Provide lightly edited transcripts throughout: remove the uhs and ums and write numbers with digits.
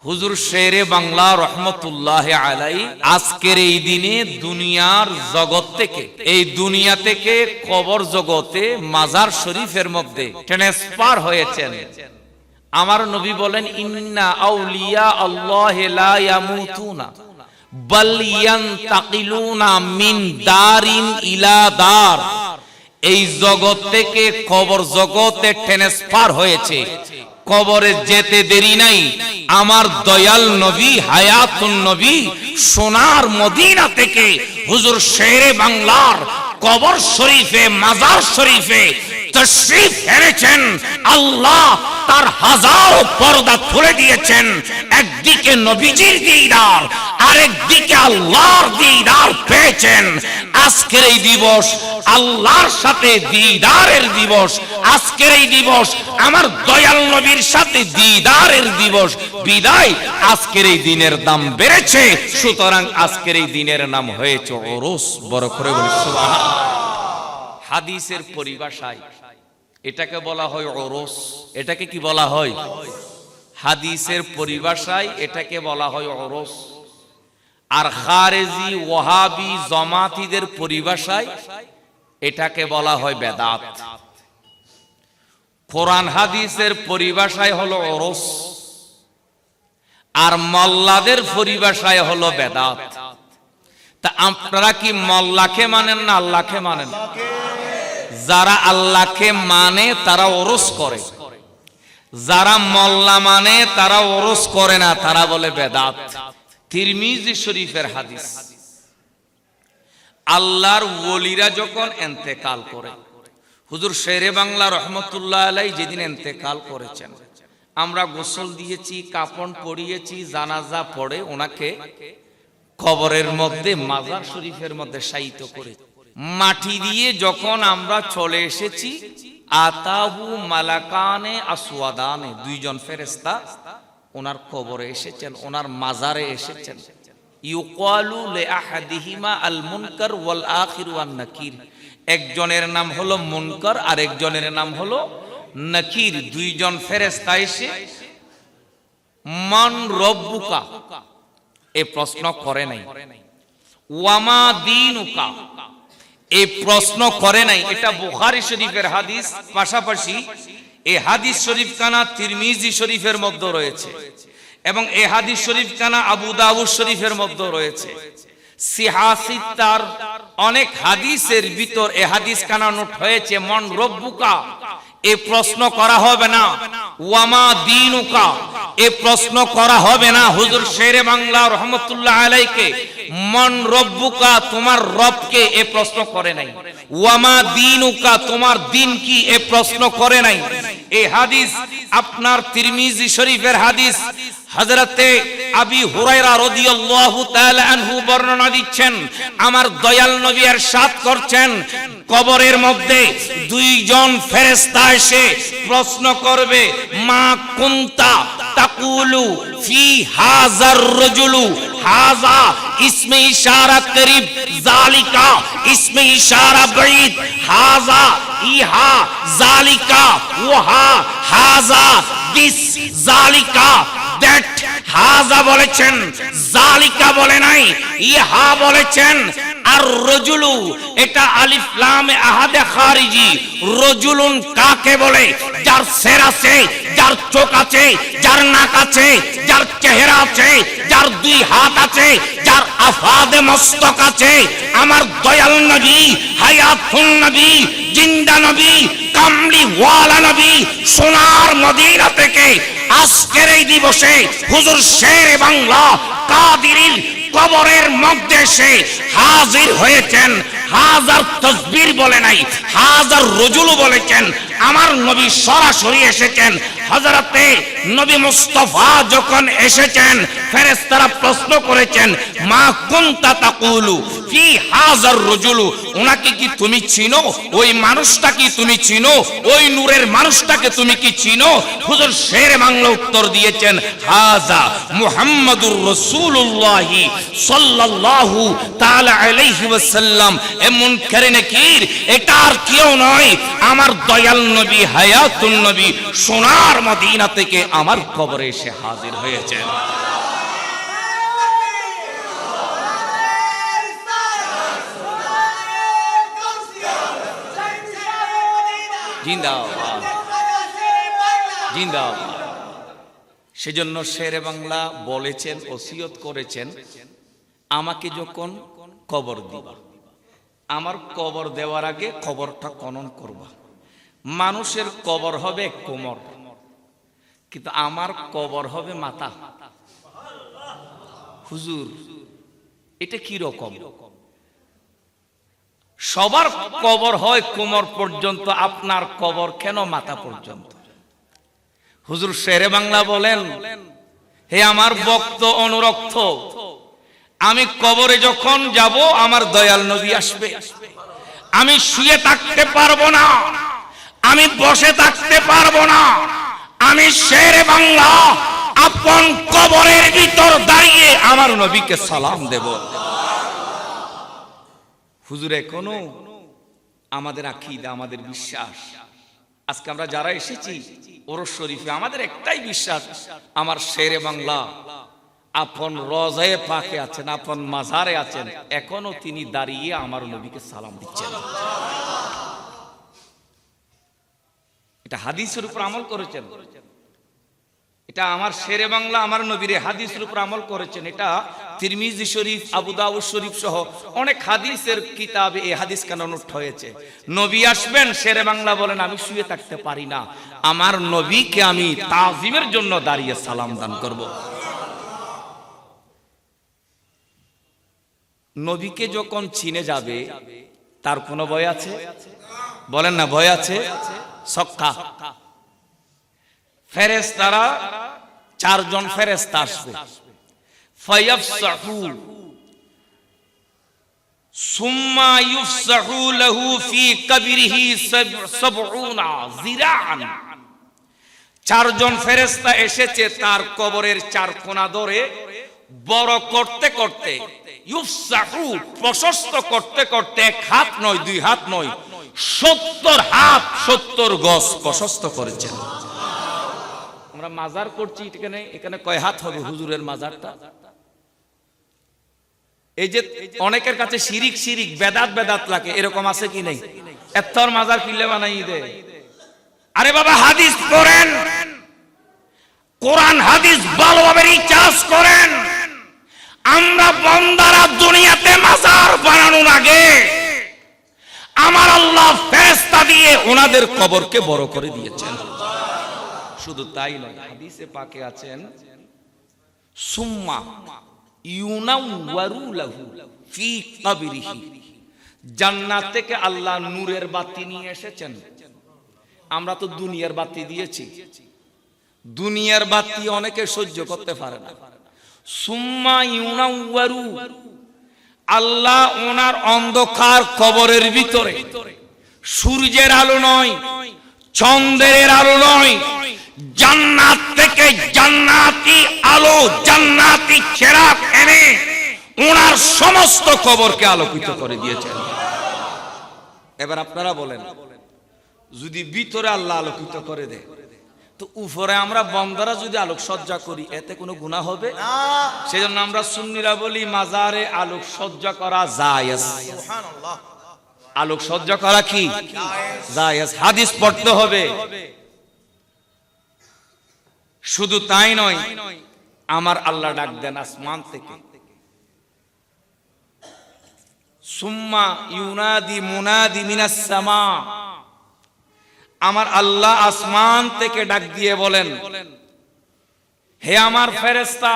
হুজুর শেরে বাংলা রহমতুল্লাহ আলাই আজকের এই দিনে দুনিয়ার জগৎ থেকে, এই দুনিয়া থেকে কবর জগতে মাজার শরীফের মধ্যে ট্রান্সফার হয়েছেন। আমার নবী বলেন, ইন্না আউলিয়া আল্লাহ লা ইয়ামুতুনা বাল ইয়ান্তাকিলুনা মিন দারিন ইলা দার। এই জগৎ থেকে কবর জগতে ট্রান্সফার হয়েছে, কবরে যেতে দেরি নাই। আমার দয়াল নবী হায়াতুন নবী সোনার মদিনা থেকে হুজুর শেরে বাংলার কবর শরীফে, মাজার শরীফে তশরিফ এনেছেন। আল্লাহ তার হাজারো পর্দা খুলে দিয়েছেন। একদিকে নবীজির দিদার, আরেকদিকে আল্লাহর দিদার পেয়েছেন। আজকের এই দিবস আল্লাহর সাথে দিদারের দিবস। আজকের এই দিবস আমার দয়াল নবীর সাথে দিদারের দিবস। বিদায় আজকের এই দিনের দাম বেড়েছে, সুতরাং আজকের এই দিনের নাম হয়েছে ওরস। বড় করে বলি সুবহানাল্লাহ। হাদিসের পরিভাষায় এটাকে বলা হয় ওরস। এটাকে কি বলা হয়? হাদিসের পরিভাষায় এটাকে বলা হয় ওরস। আর খারেজি, ওয়াহাবি, জামাতিদের পরিভাষায় এটাকে বলা হয় বেদাত। কোরআন হাদিসের পরিভাষায় হলো ওরস, আর মোল্লাদের পরিভাষায় হলো বেদাত। তা আপনারা কি মোল্লাকে মানেন না আল্লাহকে মানেন? যারা আল্লাহকে মানে তারা ওরস করে, যারা মোল্লা মানে তারা ওরস করে না, তারা বলে বেদাত। তিরমিজি শরীফের হাদিস, আল্লাহর ওলিরা যখন ইন্তেকাল করে, হুজুর শেরে বাংলা রহমতুল্লাহ আলাই যেদিন ইন্তেকাল করেছেন, আমরা গোসল দিয়েছি, কাফন পরিয়েছি, জানাজা পড়ে ওনাকে কবরের মধ্যে, মাজার শরীফের মধ্যে শায়িত করে মাটি দিয়ে যখন আমরা চলে এসেছি, আতাহু মালাকানে আসওয়াদানে, দুইজন ফেরেশতা ওনার কবরে এসেছেন, ওনার মাজারে এসেছেন। ইউকালু লিআহাদিহিমা আল মুনকার ওয়াল আখির ওয়ান নাকির। একজনের নাম হলো মুনকার আর একজনের নাম হলো নাকির। দুইজন ফেরেশতা এসে মান রব্বুকা এই প্রশ্ন করে নাই, ওয়ামা দীনুকা এই প্রশ্ন করে নাই। এটা বুখারী শরীফের হাদিস, পাশাপাশি এই হাদিস শরীফ খানা তিরমিজি শরীফের মধ্যে রয়েছে, এবং এই হাদিস শরীফ খানা আবু দাউদ শরীফের মধ্যে রয়েছে। সিহাসিতার অনেক হাদিসের ভিতর এই হাদিস খানা নোট হয়েছে। মান রব্বুকা এই প্রশ্ন করা হবে না, ওয়ামা দীনুকা এই প্রশ্ন করা হবে না। হুজুর শেরে বাংলা রহমতুল্লাহ আলাইকে মান রব্বুকা তোমার রবকে এই প্রশ্ন করে নাই, ওয়ামা দীনুকা তোমার দিন কি এই প্রশ্ন করে নাই। এই হাদিস আপনার তিরমিজি শরীফের হাদিস। হযরতে আবি হুরায়রা রাদিয়াল্লাহু তাআলা আনহু বর্ণনা দিচ্ছেন, আমার দয়াল নবী ইরশাদ করছেন, কবরের মধ্যে দুইজন ফেরেশতা এসে প্রশ্ন করবে, মা কুনতা তাকুলু ফি হাযার রাজুলু, হাযা ইসমে ইশারা করিব, যালিকা ইসমে ইশারা বাঈদ, হাযা ইহা, যালিকা ওহা, হাযা দিস, যালিকা দ্যাট। হাযা বলেছেন, যালিকা বলে নাই, ইহা বলেছেন। আর রজুলু এটা আলিফ লাম আহাদে খারিজি। রজুলুন কাকে বলে? যার সির আছে, যার চোখ আছে, যার নাক আছে, যার চেহারা আছে, যার দুই হাত আছে, যার আফাদে মস্তক আছে। আমার দয়াল নবী হায়াতুন নবী, জিন্দা নবী, কামলি ওয়ালা নবী সোনার মদিনা থেকে আজকের এই দিবসে হুজুর শেরে বাংলা কাদিরীর কবরের মধ্যে এসে হাজির হয়েছেন। হাজার তাসবির বলে নাই, হাজার রজুল বলেছেন। আমার নবী সরাসরি এসেছেন। হযরতে নবী মুস্তাফা যখন এসেছেন, ফেরেশতারা প্রশ্ন করেছেন, মা কুনতা তাকুলু ফি হাজার রজুল, ওনাকে কি তুমি চিনো? ওই মানুষটা কি তুমি চিনো? ওই নূরের মানুষটাকে তুমি কি চিনো? হুজুর শেরে বাংলা উত্তর দিয়েছেন, হাযা মুহাম্মাদুর রাসূলুল্লাহ সাল্লাল্লাহু তাআলা আলাইহি ওয়াসাল্লাম। এমন করে নাকির, এটা আর কেউ নয়, আমার দয়াল নবী হায়াতুন নবী সোনার মদিনা থেকে আমার কবরে এসে হাজির হয়েছেন। জিন্দাবাদ, জিন্দাবাদ। সেজন্য শেরে বাংলা বলেছেন, ওসিয়ত করেছেন, আমাকে যখন কবর দিবা, আমার কবর দেওয়ার আগে কবরটা খনন করবা। মানুষের কবর হবে কোমর, কিন্তু আমার কবর হবে মাথা। হুজুর, এটা কি রকম? সবার কবর হয় কোমর পর্যন্ত, আপনার কবর কেন মাথা পর্যন্ত? হুজুর শেরে বাংলা বলেন, হে আমার ভক্ত অনুরক্ত, আমি কবরে যখন যাব আমার দয়াল নবী আসবে। আমি শুয়ে থাকতে পারবো না, আমি বসে থাকতে পারবো না, আমি শেরে বাংলা আপন কবরের ভিতর দাঁড়িয়ে আমার নবীকে সালাম দেব। হুজুর, এখনো আমাদের আকীদা, আমাদের বিশ্বাস, আজকে আমরা যারা এসেছি ওরস শরীফে, আমাদের একটাই বিশ্বাস, আমার শেরে বাংলা আপন রোজায়ে পাকে আছেন, আপন মাজারে আছেন, এখনো তিনি দাঁড়িয়ে আমার নবীকে সালাম দিচ্ছেন। এটা হাদিসের উপর আমল করেছেন, এটা আমার শেরে বাংলা আমার নবীর হাদিসের উপর আমল করেছেন। এটা তিরমিজি শরীফ, আবু দাউদ শরীফ সহ অনেক হাদিসের কিতাবে এই হাদিস কেন নোট হয়েছে। নবী আসবেন, শেরে বাংলা বলেন, আমি শুয়ে থাকতে পারি না, আমার নবীকে আমি তাজিমের জন্য দাঁড়িয়ে সালাম দান করব। নবীকে যখন চিনে যাবে তার কোনো ভয় আছে? বলেন না, ভয় আছে? সক্কা ফেরেশতারা, চারজন ফেরেশতা আসবে, ফায়াফসাহু সুম্মা ইউফসাহু লাহু ফি কবরিহি 70 জিরাআন। চারজন ফেরেশতা এসেছে তার কবরের চার কোণা ধরে বড় করতে করতে, ইউফসাহু প্রশস্ত করতে করতে, এক হাত নয়, দুই হাত নয়, 70 হাত 70 গজ প্রশস্ত করেছেন। আমরা মাজার করছি, এখানে কয় হাত হবে হুজুরের মাজারটা? এই যে অনেকের কাছে শিরিক শিরিক বেদাত বেদাত লাগে, এরকম আছে কি নেই? এত্তর মাজার কিনলে বানাই দে। আরে বাবা, হাদিস পড়েন, কোরআন হাদিস ভালোভাবে রিসার্চ করেন। আমরা বান্দারা দুনিয়াতে মাজার বানানোর আগে আমার আল্লাহ ফেরেশতা দিয়ে ওনাদের কবরকে বড় করে দিয়েছেন। শুধু তাই নয়, হাদিসে পাকে আছেন, সুম্মা ইউনাওয়ারু লাহু ফি কবরিহি। জান্নাত থেকে আল্লাহ নূরের বাতি নিয়ে এসেছেন। আমরা তো দুনিয়ার বাতি দিয়েছি, দুনিয়ার বাতি অনেকে সহ্য করতে পারে না। সুম্মা ইউনাওয়ারু, আল্লাহ ওনার অন্ধকার কবরের ভিতরে সূর্যের আলো নয়, চন্দ্রের আলো নয়, জান্নাত থেকে জান্নাতি আলো, জান্নাতি চেরাগ এনে ওনার সমস্ত কবরকে আলোকিত করে দিয়েছেন। এবার আপনারা বলেন, যদি ভিতরে আল্লাহ আলোকিত করে দেয়, তো উপরে আমরা বন্দারা যদি আলোকসজ্জা করি, এতে কোনো গুনাহ হবে না। সেজন্য আমরা সুন্নিরা বলি, মাজারে আলোকসজ্জা করা জায়েজ। সুবহানাল্লাহ, আলোকসজ্জা করা কি জায়েজ, হাদিস পড়তে হবে। শুধু তাই নয়, আমার আল্লাহ ডাক দেন আসমান থেকে, সুম্মা ইউনাদি মুনাদি মিনাস সামা। আমার আল্লাহ আসমান থেকে ডাক দিয়ে বলেন, হে আমার ফেরেশতা,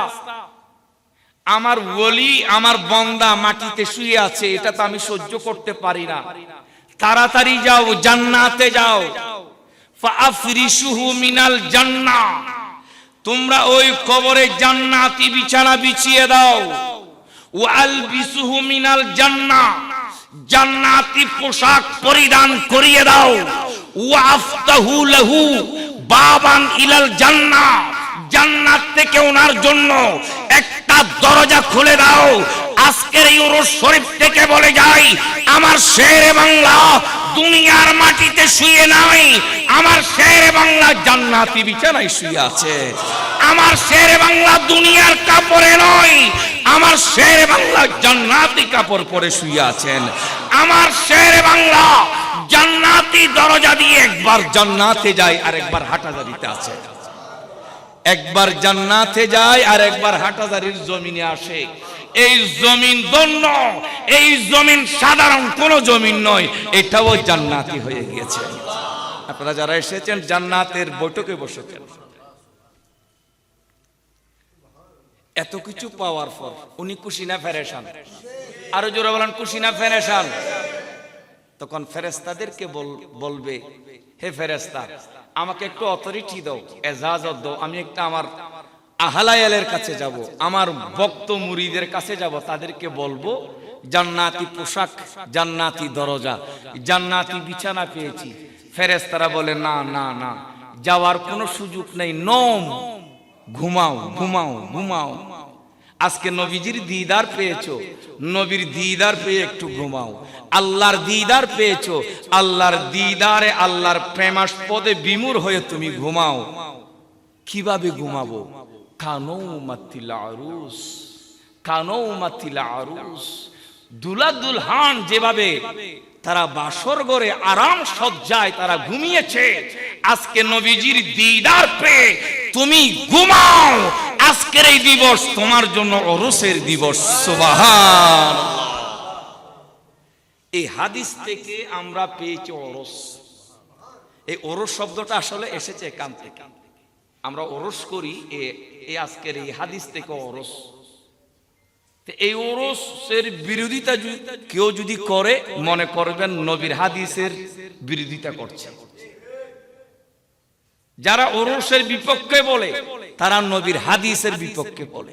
আমার ওলি, আমার বান্দা মাটিতে শুয়ে আছে, এটা তো আমি সহ্য করতে পারি না, তাড়াতাড়ি যাও, জান্নাতে যাও, ফাআফরিশুহু মিনাল জান্নাহ, তোমরা ওই কবরে জান্নাতি বিছানা বিছিয়ে দাও, ওয়ালবিসুহু মিনাল জান্নাহ, জান্নাতি পোশাক পরিধান করিয়ে দাও, ওয়াফতাহু লাহু বাবান ইলাল জান্নাহ, জান্নাত থেকে ওনার জন্য একটা দরজা খুলে দাও, আজকের এই উরুস শরীফ থেকে বলে যাই, আমার শেরে বাংলা দুনিয়ার মাটিতে শুয়ে নাই, আমার শেরে বাংলা জান্নাতি বিছানায় শুয়ে আছে। আমার শেরে বাংলা দুনিয়ার কাপড়ে নয়, আমার শেরে বাংলা জান্নাতি কাপড় পরে শুয়ে আছেন। আমার শেরে বাংলা জান্নাতি দরজা দিয়ে একবার জান্নাতে যায় আর একবার হাটাজারিতে আছে, একবার জান্নাতে যায় আর একবার হাটাজারির জমিনে আসে। এই জমিন ধন্য, এই জমিন সাধারণ কোন জমিন নয়, এটাও জান্নাতি হয়ে গিয়েছে। আপনারা যারা এসেছেন জান্নাতের বৈঠকে বসেছেন, এত কিছু পাওয়ার পর উনি খুশি না পেরেশান? আরো জোরে বলেন, খুশি না পেরেশান? তখন ফেরেশতাদেরকে বলবে, হে ফেরেশতা, আমাকে একটু অথরিটি দাও, এজাজত দাও, আমি একটা আমার আহলায়ালের কাছে যাব, আমার ভক্ত মুরিদের কাছে যাব, তাদেরকে বলবো জান্নাতি পোশাক, জান্নাতি দরজা, জান্নাতি বিছানা পেয়েছি। ফেরেশতারা বলে, না না না, যাওয়ার কোনো সুযোগ নেই, নোম, ঘুমাও ঘুমাও ঘুমাও। আজকে নবীজির দিদার পেয়েছো, নবীর দিদার পেয়ে একটু ঘুমাও। আল্লাহর দিদার পেয়েছো, আল্লাহর দিদারে, আল্লাহর প্রেমাস্পদে বিমূঢ় হয়ে তুমি ঘুমাও। কিভাবে ঘুমাবো? কানৌমাতিল আরুস, কানৌমাতিল আরুস। দুলা দুলহান যেভাবে তারা বাসর ঘরে আরাম সজ্জায় তারা ঘুমিয়েছে, আজকে নবীজির দিদার পেয়ে তুমি ঘুমাও। আজকের এই দিবস তোমার জন্য ওরসের দিবস। সুবহানাল্লাহ। এই হাদিস থেকে আমরা পেয়েছি ওরস। এই ওরস শব্দটা আসলে এসেছে এখান থেকে, আমরা ওরস করি এই আজকের এই হাদিস থেকে ওরস। এই ওরসের বিরোধিতা কেউ যদি করে, মনে করবেন নবীর হাদিসের বিরোধিতা করছে। যারা ওরসের বিপক্ষে বলে তারা নবীর হাদিসের বিপক্ষে বলে।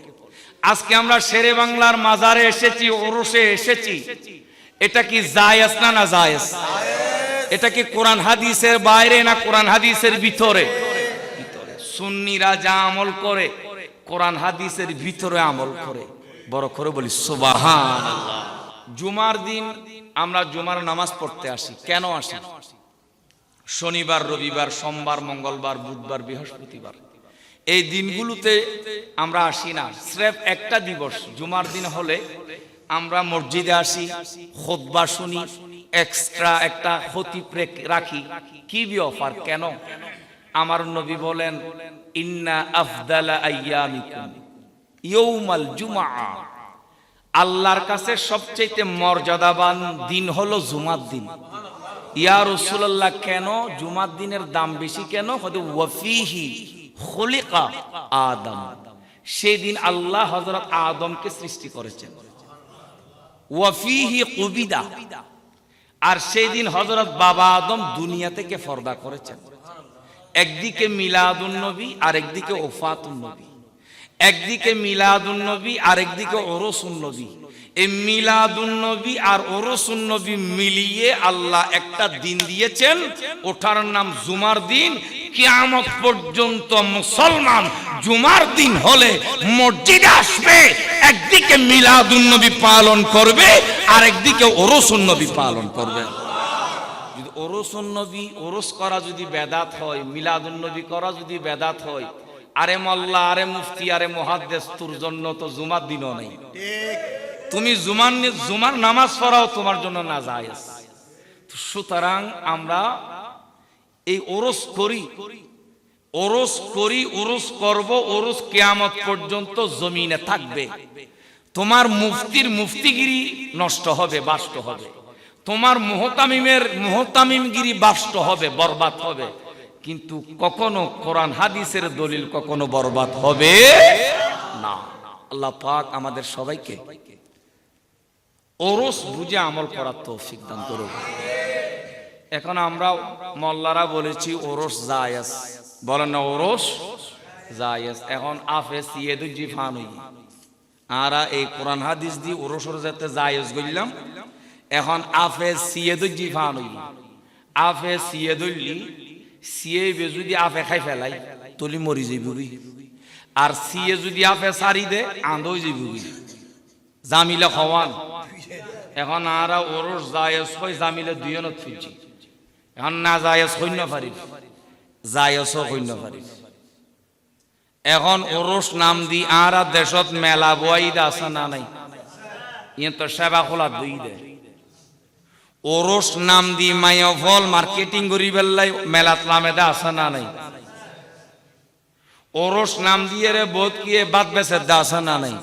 আজকে আমরা শেরে বাংলার মাজারে এসেছি, ওরসে এসেছি, এটা কি জায়েজ না? না জায়েজ? এটা কি কোরআন হাদিসের বাইরে না কোরআন হাদিসের ভিতরে? সুন্নিরা যা আমল করে কোরআন হাদিসের ভিতরে আমল করে। বড় করে বলি সুবহানাল্লাহ। জুমার দিন আমরা জুমার নামাজ পড়তে আসি। কেন আসি? শনিবার, রবিবার, সোমবার, মঙ্গলবার, বুধবার, বৃহস্পতিবার, এই দিনগুলোতে আমরা আসি না। স্রেফ একটা দিবস জুমার দিন হলে আমরা মসজিদে আসি, খুতবা শুনি, এক্সট্রা একটা খতিব রাখি। কি অফার? কেন? আমার নবী বলেন, ইন্না আফদালা আইয়ামিকুম ইয়াউমাল জুমআ। আল্লাহর কাছে সবচেয়ে মর্যাদাবান দিন হলো জুমার দিন। ইয়া রাসূলুল্লাহ, কেন জুমার দিনের দাম বেশি কেন? ওয়াফিহি খুলিকা আদম, সেদিন আল্লাহ হযরত আদমকে সৃষ্টি করেছেন। ওয়াফিহি কুবিদা, আর সেদিন হযরত বাবা আদম দুনিয়া থেকে পর্দা করেছেন। একদিকে মিলাদুন নবী আর একদিকে ওফাতুন নবী, একদিকে মিলাদুন নবী আর একদিকে ওরসুন নবী। এই মিলাদুন নবী আর ওরসুন নবী মিলিয়ে আল্লাহ একটা দিন দিয়েছেন, ওটার নাম জুমার দিন। কিয়ামত পর্যন্ত মুসলমান জুমার দিন হলে মসজিদে আসবে, একদিকে মিলাদুন নবী পালন করবে আর একদিকে ওরসুন নবী পালন করবে। যদি ওরসুন নবী, ওরস করা যদি বেদাত হয়, মিলাদুন নবী করা যদি বেদাত হয়, আরে মোল্লা, আরে মুফতি, আরে মুহাদ্দিস, তোর জন্য তো জুমার দিনও নেই। তুমি জুমার নামাজ পড়াও তোমার জন্য না জায়েজ। সুতরাং আমরা এই ওরস করি, ওরস করি, ওরস করব, ওরস কিয়ামত পর্যন্ত জমিনে থাকবে। তোমার মুফতির মুফতিগিরি নষ্ট হবে, বাষ্ট হবে। তোমার মুহতামিমের মুহতামিমগিরি বাষ্ট হবে, বরবাদ হবে। কিন্তু কখনো কোরআন হাদিসের দলিল কখনো বরবাদ হবে না। আল্লাহ পাক আমাদের সবাইকে ওরস বুঝে আমল করার তৌফিক দান করুন। এখন আমরা মোল্লারা বলেছি ওরস জায়েজ, বলেন না ওরস জায়েজ। এখন আফে সিয়েদু জিফানুই, আরা এই কোরআন হাদিস দি ওরসর যাতে জায়েজ কইলাম। এখন আফে সিয়েদু জিফানুই, আফে সিয়েদুল্লি, সিয়ে যদি আফে খাই ফেলাই তলি মরি যাইবি, আর সিয়ে যদি আফে সারি দে আন্দই যাইবি। জামিলে খাওয়ান এখন আর ওরস জায়েজ হয় জামিলে দুইজনত ফুলছি এখন না জায়েজ হইন পারি জায়েজও হইন পারি এখন ওরস নাম দি আর দেশত মেলা বয়াইদ আছে না নাই ইয়ে তো সেবা খোলা দুই দে ওরস নাম দি মাইয়া ফল মার্কেটিং করি বেল্লাই মেলাত লামেদা আছে না নাই ওরস নাম দিয়ে রে বোধ কিয়ে বাদ বেসে দা আছে না নাই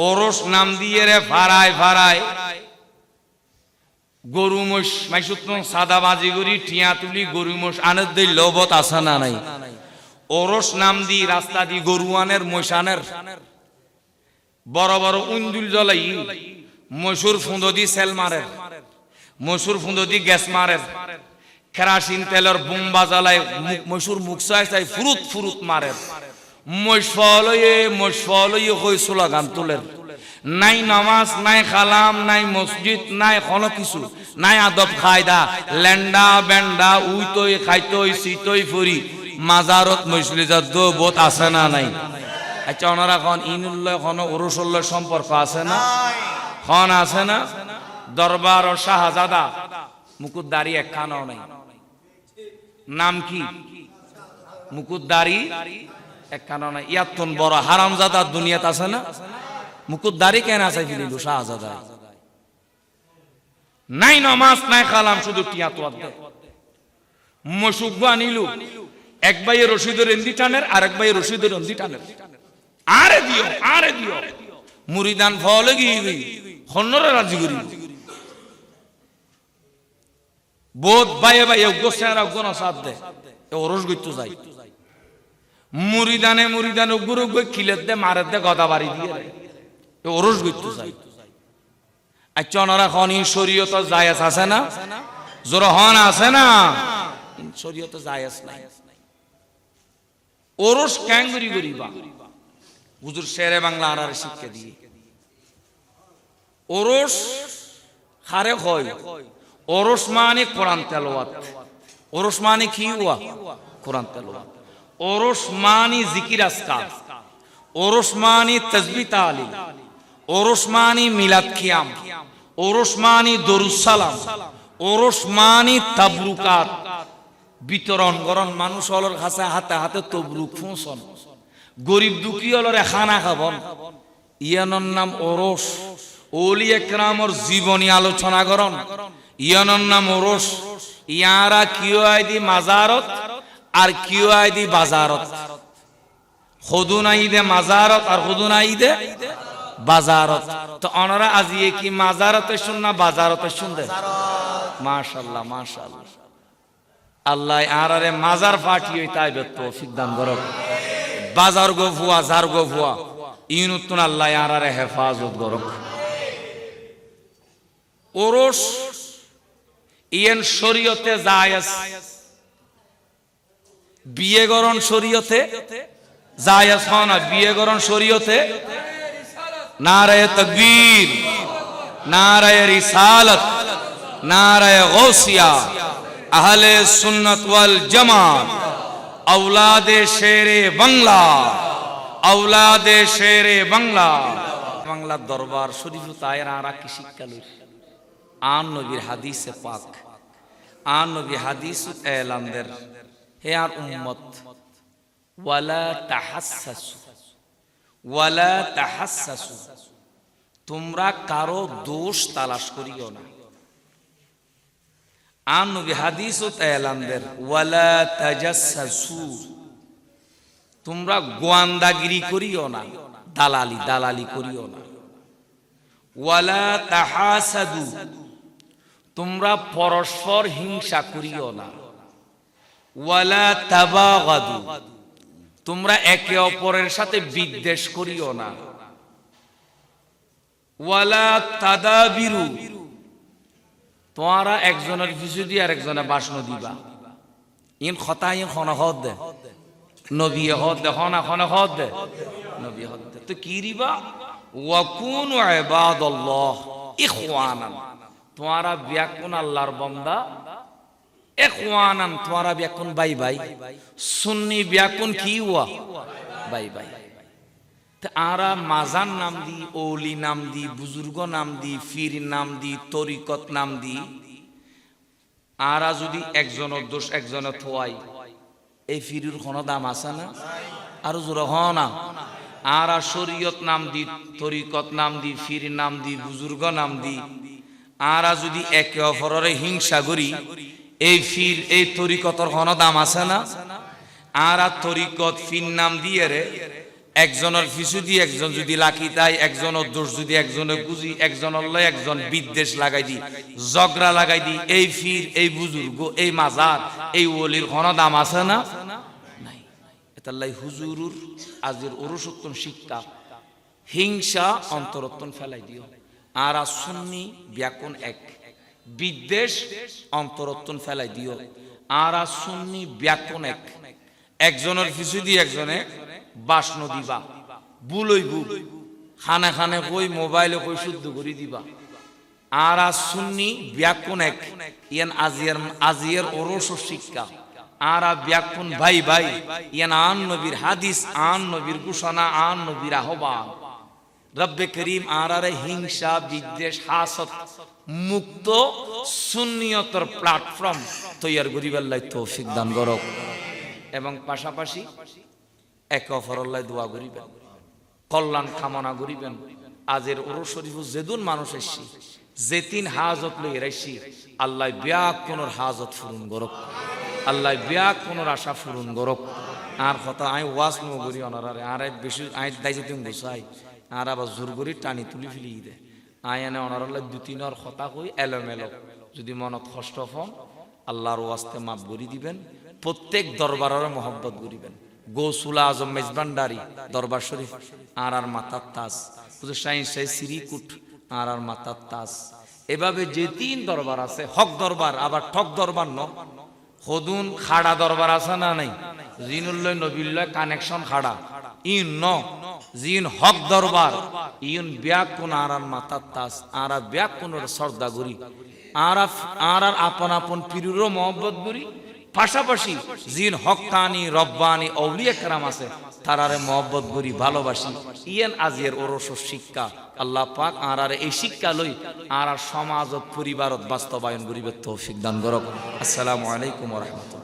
ওরস নাম দিয়ে রে ফারায় ফারায় গরু মোষ মাইসুত সাদা বাজি করি টিয়া তুলি গরু মোষ আনের দিই লবত আছে না নাই ওরস নাম দি রাস্তা দি গরুয়ানের মশানের বড় বড় উন্দুল জ্বলাই মসুর ফুঁদো দি সেল মারের মসুর ফুঁদো দি গ্যাস মারের কেরাসিন তেলের বোম্বা জ্বালায় মসুর মুখ চাই ফুরুত ফুরুত মারের মশফলয়ে হই স্লোগান তুলের নাই নামাজ নাই খালাম নাই মসজিদ নাই কোনো কিছু নাই আদব খায়দা লেন্ডা বেন্ডা উইতই খাইতই সিতই ফুরি মাজারত মসজিদ বোধ আছে না নাই আচ্ছা ওনারা এখন ইনুল্লাহ এখন ওরসুল্লাহ সম্পর্ক আছে না খন আছে না দরবার ও শাহজাদা মুকুটদারি একখানাও নাই নাম কি মুকুটদারি একখানাও নাই ইয়াতুন বড় হারামজাদা দুনিয়াত আছে না মুকুটদারি কেন আছে ফিরিল শাহজাদা নাই নামাজ নাই খালাম শুধু টিয়া তোয়াত দে মসুক আনিলু এক ভাই রশিদের এন্দি টানের আর এক ভাই রশিদের এন্দি টানের আরে দিও মুরিদান ফলে গিয়ে গই খন্নরে রাজি করি বোধ ভাই ভাই গোসার অজ্ঞন সাথ দে ওরস গইতো যাই মুরিদানে গুরু গই কিলেত দে মারেত দে গদা বাড়ি দিয়ে ওরস গইতো যাই আচ্ছা ওনারা খন শরীয়ত জায়েজ আছে না জোর হন আছে না শরীয়ত জায়েজ নাই ওরস ক্যাঙ্গুরি গরিবা হুজুর শেরে বাংলা আর শিক্ষা দিয়ে ওরস খারে হয় ওরস মানে কোরআন তেলাওয়াত ওরস মানে কি হুয়া কোরআন তেলাওয়াত ওরস মানে জিকির আজকার ওরস মানে তাসবিহ তাহলিল ওরস মানে মিলাদ কিয়াম ওরস মানে দরুদ সালাম ওরস মানে তাবরুকাত বিতরণ করন মানুষ হলর কাছে হাতে হাতে তবরুক পৌঁছন গরিব দুঃখী হলরে খানা খাবন ইয়ানোর নাম ওরস ওলি একরামর জীবনী আলোচনা করন ইয়ানোর নাম ওরস ইয়ারা কিও আইদি মাজারত আর কিও আইদি বাজারত খুদুন আইদে মাজারত আর খুদুন আইদে বাজারত তো ওনারা আজিয়ে কি মাজারতে শুন না বাজারতে শুনবে মাশাআল্লাহ মাশাআল্লাহ আল্লাহ আরারে মাজার ফাটিয়ে তাই তৌফিক দান করুক বাজার গো ভুয়া জার গো ভুয়া ইনুতুন আল্লাহ আরারে হেফাজত করুক ওরস ইয়েন শরীয়তে জায়েজ বিয়ে গরণ শরীয়তে জায়েজ হয় না বিয়ে গরণ শরীয়তে নারায়ে তাকবীর নারায়ে রিসালাত নারায়ে গৌসিয়া আহলে সুন্নাত ওয়াল জামাত औलादे शेरे बांग्ला औलादे शेरे बांग्ला बांग्ला दरबार शरीफ तायर आरा की शिक्षा लई आन नबीर हादीस पाक आन नबी हादीस ऐलान देर हे यार उम्मत वला तहस्ससु तुमरा कारो दोष तलाश करियो ना आन नबी हादीस ऐलान देर वला तजस्ससु तुमरा गोआंदागिरी करियो ना दालाली दालाली करियो ना वला तहासादु तुमरा परस्पर हिंसा करियो ना वला ताबागादु तुमरा एके अपरेर साथे विद्वेष करियो ना वला तादाबिरु तुम्हारा एकजনের পিছু দিয়ে আরেকজনে বাসন দিবা ইন খতা ইন খনা হদ দে নবী হদ দে খনা খনা হদ দে নবী হদ দে তো কি রিবা ওয়া কুনু ইবাদাল্লাহ ইখওয়ানান तुम्हारा ব্যাকুন আল্লাহর বান্দা ইখওয়ানান तुम्हारा ব্যাকুন ভাই ভাই সুন্নি ব্যাকুন কি হুয়া ভাই ভাই আরা মাজান নাম দি, ওলি নাম দি, বুজুর্গ নাম দি, ফির নাম দি, তরিকত নাম দি, আরা যদি একজনের দোষ একজনে থোয়াই, এই ফিরুর কোনো দাম আছে না? আরো জোর হ না। আরা শরীয়ত নাম দি, তরিকত নাম দি, ফির নাম দি, বুজুর্গ নাম দি, আরা যদি একে অপরের হিংসা করি, এই ফির এই তরিকতর কোনো দাম আছে না? আরা তরিকত ফির নাম দিয়ে রে একজনের পিছু দিয়ে একজন যদি লাকি তাই, একজনের দোষ যদি একজনে বুঝি, একজনের লয় একজন বিদ্বেষ লাগাই দি, ঝগড়া লাগাই দি, এই ফির এই বুজুর্গ এই মাজার এই ওলির কোনো দাম আছে না? নাই। এতাল্লাই হুজুরুর আজের ওরসত্তন শিক্ষা, হিংসা অন্তরত্তন ফেলাই দিও। আর সুন্নি ব্যাকুন এক, বিদ্বেষ অন্তরত্তন ফেলাই দিও। আর সুন্নি ব্যাকুন এক, একজনের পিছু দিয়ে একজনে বাসন দিবা, বুলই বুল খানে খানে কই মোবাইলে কই শুদ্ধ করে দিবা। আর সুন্নি ব্যাকুন এক, ইয়ান আজিয়ার ওরস শিক্ষা। আর ব্যাকুন ভাই ভাই, ইয়ান আন নবীর হাদিস, আন নবীর ঘোষণা, আন নবীর আহ্বান। রব্বে করিম আরারে হিংসা বিদ্বেষ হাসদ মুক্ত সুন্নিয়তর প্ল্যাটফর্ম তৈয়ার করিবার তৌফিক দান করক। এবং পাশাপাশি একে অপরের দোয়া করিবেন, কল্যাণ কামনা করিবেন। আজের ওরস শরীফ যেদিন মানুষ এসছি, যেতিন হাজত লই রাইছি, আল্লাহ ব্যাক কোনর হাজত পূরণ করক, আল্লাহ ব্যাক কোনর আশা পূরণ করক। আর কথা আই ওয়াজ নো করি অনারে, আর বেশি আই দাইছে তুমি গোসাই, আর আবার জোর করি টানি তুলি ফেলি দে। আই এনে অনারাল্লাহ দু তিনর কথা কই এলোমেলো, যদি মনত কষ্ট হন আল্লাহর ওয়াস্তে মাফ করি দিবেন। প্রত্যেক দরবারের মহব্বত করিবেন। গৌসুল আজম মেজবান্ডারি দরবার শরীফ আর মাতার তাজ, সিরিকুট আর মাতার তাজ, এভাবে যে তিন দরবার আছে, হক দরবার আবার ঠক দরবার ন, হদুন খাড়া দরবার আছে না নাই, জিনুল্লয় নবিল্লয় কানেকশন খাড়া ইন ন, জিন হক দরবার ইন ব্যাক কোন আর মাতার তাজ, আর ব্যাক কোন সর্দাগুরি, আর আপন আপন পীরেরও মহব্বত করি। পাশাপাশি জিন হক্কানি রব্বানি আউলিয়া কেরাম আছে, তারারে মহব্বত করি, ভালোবাসি। ইয়েন আজিয়ের ওরস শিক্ষা। আল্লাহ পাক আর এই শিক্ষা লই আর সমাজত পরিবারত বাস্তবায়ন করিবে তৌফিক দান করক। আসসালামু আলাইকুম ওয়া রাহমাতুল্লাহ।